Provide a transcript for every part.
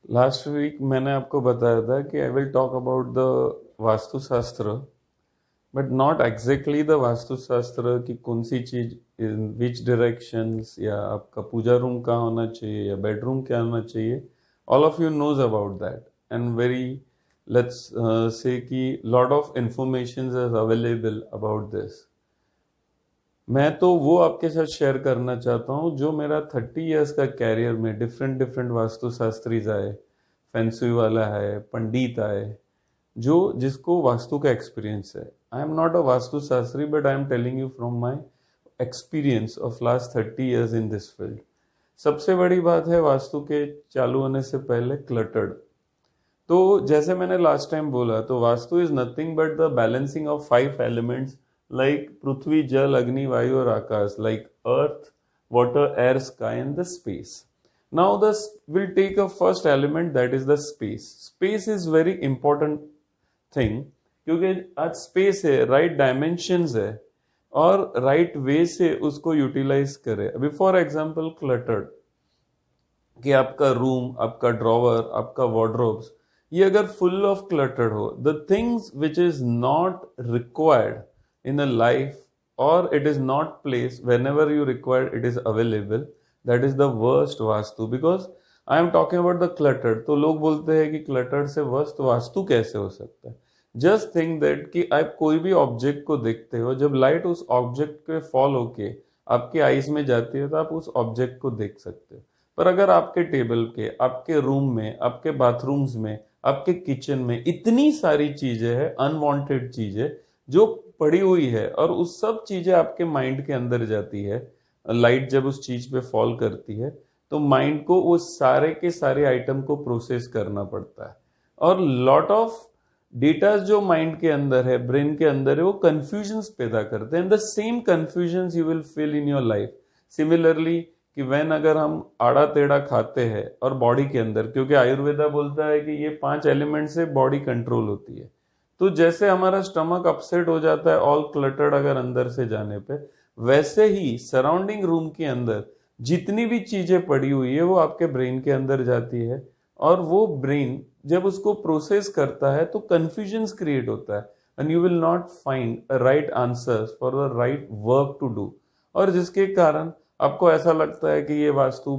Last week मैंने आपको बताया था कि I will talk about the vastushastra, but not exactly the vastushastra की कौन सी चीज इन विच डायरेक्शंस, या आपका पूजा रूम कहाँ होना चाहिए या बेडरूम क्या होना चाहिए। All of you knows about that and very let's say कि lot of information is available about this. मैं तो वो आपके साथ शेयर करना चाहता हूँ जो मेरा 30 इयर्स का कैरियर में डिफरेंट डिफरेंट वास्तुशास्त्रीज आए, फेंसुई वाला है, पंडित आए, जो जिसको वास्तु का एक्सपीरियंस है। I am not a vastushastri but I am telling you from my experience of last 30 years in this field. सबसे बड़ी बात है वास्तु के चालू होने से पहले क्लटर्ड। तो जैसे मैंने लास्ट टाइम बोला, तो vastu is nothing but the balancing of 5 elements like prithvi, jal, agni, vayu और akash, like earth, water, air, sky and the space. Now the will take a first element, that is the space. Space is very important thing, क्योंकि आज space है, right dimensions है और right way से उसको utilise करे। अभी फॉर एग्जांपल क्लटर्ड, कि आपका रूम, आपका ड्रॉवर, आपका वार्डरोब्स, ये अगर फुल ऑफ क्लटर्ड हो, the things which is not required in a life और it is not place whenever you required it is available, that is the worst vastu. Because I am talking about the cluttered. तो लोग बोलते हैं कि cluttered से worst vastu कैसे हो सकता है। जस्ट थिंक दैट कि आप कोई भी ऑब्जेक्ट को देखते हो, जब लाइट उस ऑब्जेक्ट पे फॉल होके आपके आईज में जाती है तो आप उस ऑब्जेक्ट को देख सकते हो। पर अगर आपके टेबल के, आपके रूम में, आपके बाथरूम्स में, आपके किचन में इतनी सारी चीजें हैं, अनवांटेड चीजें जो पड़ी हुई है, और उस सब चीजें आपके माइंड के अंदर जाती है, लाइट जब उस चीज पे फॉल करती है तो माइंड को उस सारे के सारे आइटम को प्रोसेस करना पड़ता है। और लॉट ऑफ डेटा जो माइंड के अंदर है, ब्रेन के अंदर है, वो कंफ्यूजन्स पैदा करते हैं। The same confusions you will feel in your life. Similarly कि वैन अगर हम आड़ा टेढ़ा खाते हैं और बॉडी के अंदर, क्योंकि आयुर्वेदा बोलता है कि ये 5 एलिमेंट से बॉडी कंट्रोल होती है, तो जैसे हमारा स्टमक अपसेट हो जाता है ऑल क्लटर्ड अगर अंदर से जाने पे, वैसे ही सराउंडिंग रूम के अंदर जितनी भी चीजें पड़ी हुई है वो आपके ब्रेन के अंदर जाती है, और वो ब्रेन जब उसको प्रोसेस करता है तो कंफ्यूजन्स क्रिएट होता है and you will not find right answers for the right work to do. और जिसके कारण आपको ऐसा लगता है कि ये वास्तु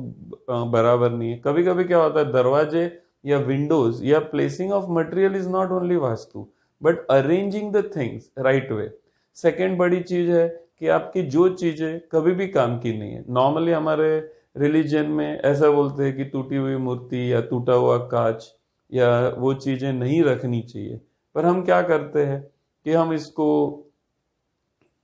बराबर नहीं है। कभी कभी क्या होता है, दरवाजे या विंडोज या placing of material is not only vastu but arranging the things right way. Second बड़ी चीज है कि आपकी जो चीजें कभी भी काम की नहीं है। नॉर्मली हमारे रिलीजन में ऐसा बोलते हैं कि टूटी हुई मूर्ति या टूटा हुआ कांच या वो चीजें नहीं रखनी चाहिए, पर हम क्या करते हैं कि हम इसको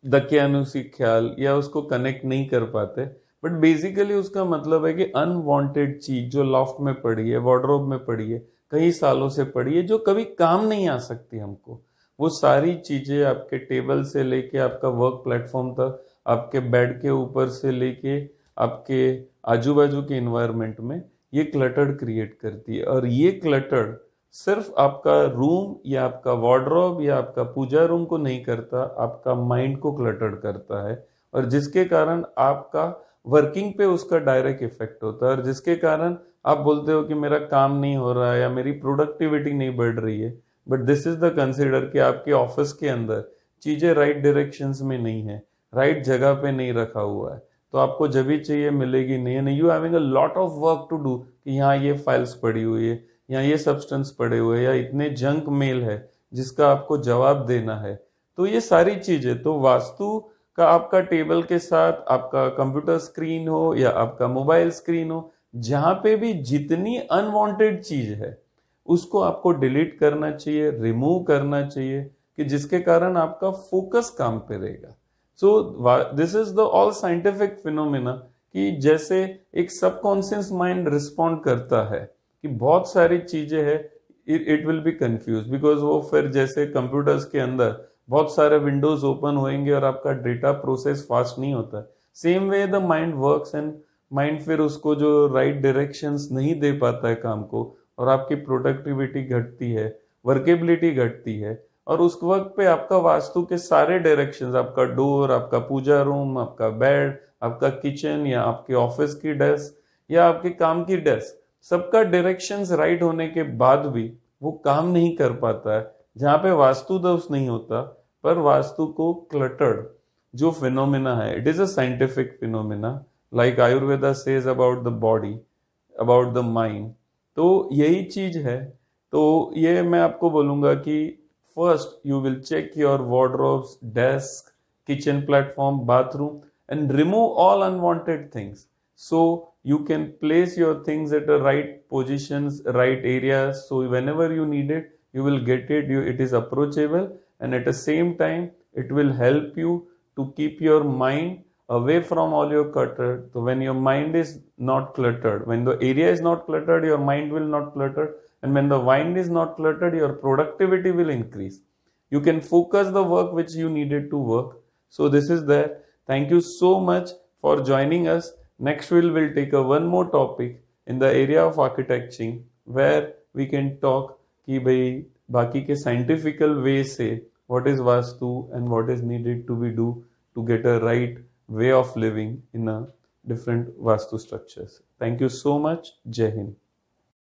दकियानुसी ख्याल या उसको कनेक्ट नहीं कर पाते। बट बेसिकली उसका मतलब है कि अनवांटेड चीज जो लॉफ्ट में पड़ी है, वार्डरोब में पड़ी है, कई सालों से पड़ी है, जो कभी काम नहीं आ सकती हमको, वो सारी चीजें आपके टेबल से लेके आपका वर्क प्लेटफॉर्म तक, आपके बेड के ऊपर से लेके आपके आजू बाजू के इन्वायरमेंट में ये क्लटर्ड क्रिएट करती है। और ये क्लटर्ड सिर्फ आपका रूम या आपका वार्डरोब या आपका पूजा रूम को नहीं करता, आपका माइंड को क्लटर्ड करता है, और जिसके कारण आपका वर्किंग पे उसका डायरेक्ट इफेक्ट होता है, और जिसके कारण आप बोलते हो कि मेरा काम नहीं हो रहा है या मेरी प्रोडक्टिविटी नहीं बढ़ रही है। But this is the consider कि आपके ऑफिस के अंदर चीजें राइट डायरेक्शंस में नहीं है, राइट जगह पे नहीं रखा हुआ है, तो आपको जब भी चाहिए मिलेगी नहीं। You having a lot of work to do कि यहाँ ये फाइल्स पड़ी हुई है, यहाँ ये सब्सटेंस पड़े हुए हैं, या इतने जंक मेल है जिसका आपको जवाब देना है। तो ये सारी चीजें, तो वास्तु का आपका टेबल के साथ आपका कंप्यूटर स्क्रीन हो या आपका मोबाइल स्क्रीन हो, जहां पे भी जितनी अनवांटेड चीज है उसको आपको डिलीट करना चाहिए, रिमूव करना चाहिए, कि जिसके कारण आपका फोकस काम पे रहेगा। So this is the all scientific phenomena कि जैसे एक सबकॉन्शियस माइंड रिस्पॉन्ड करता है कि बहुत सारी चीजें हैं, it will be confuse, because वो फिर जैसे कंप्यूटर्स के अंदर बहुत सारे विंडोज ओपन होंगे और आपका डेटा प्रोसेस फास्ट नहीं होता। Same way the mind works, and mind फिर उसको जो राइट डायरेक्शंस नहीं दे पाता है काम को, और आपकी प्रोडक्टिविटी घटती है, वर्केबिलिटी घटती है, और उस वक्त पे आपका वास्तु के सारे डायरेक्शंस, आपका डोर, आपका पूजा रूम, आपका बेड, आपका किचन या आपके ऑफिस की डेस्क या आपके काम की डेस्क, सबका डायरेक्शंस राइट होने के बाद भी वो काम नहीं कर पाता है, जहां पे वास्तु दोष नहीं होता पर वास्तु को क्लटर्ड जो फिनोमिना है, it is a scientific phenomena, like Ayurveda says about the body, about the mind. तो यही चीज है। तो ये मैं आपको बोलूंगा कि first you will check your wardrobes, desk, kitchen platform, bathroom, and remove all unwanted things. So you can place your things at the right positions, right areas. So whenever you need it, you will get it. It is approachable, and at the same time, it will help you to keep your mind away from all your clutter. So when your mind is not cluttered, when the area is not cluttered, your mind will not clutter, and when the mind is not cluttered, your productivity will increase. You can focus the work which you needed to work. So this is there. Thank you so much for joining us. Next we'll take a one more topic in the area of architecture where we can talk कि भाई बाकी के scientifical way से what is vastu and what is needed to be do to get a right way of living in a different vastu structures. Thank you so much. Jai Hind.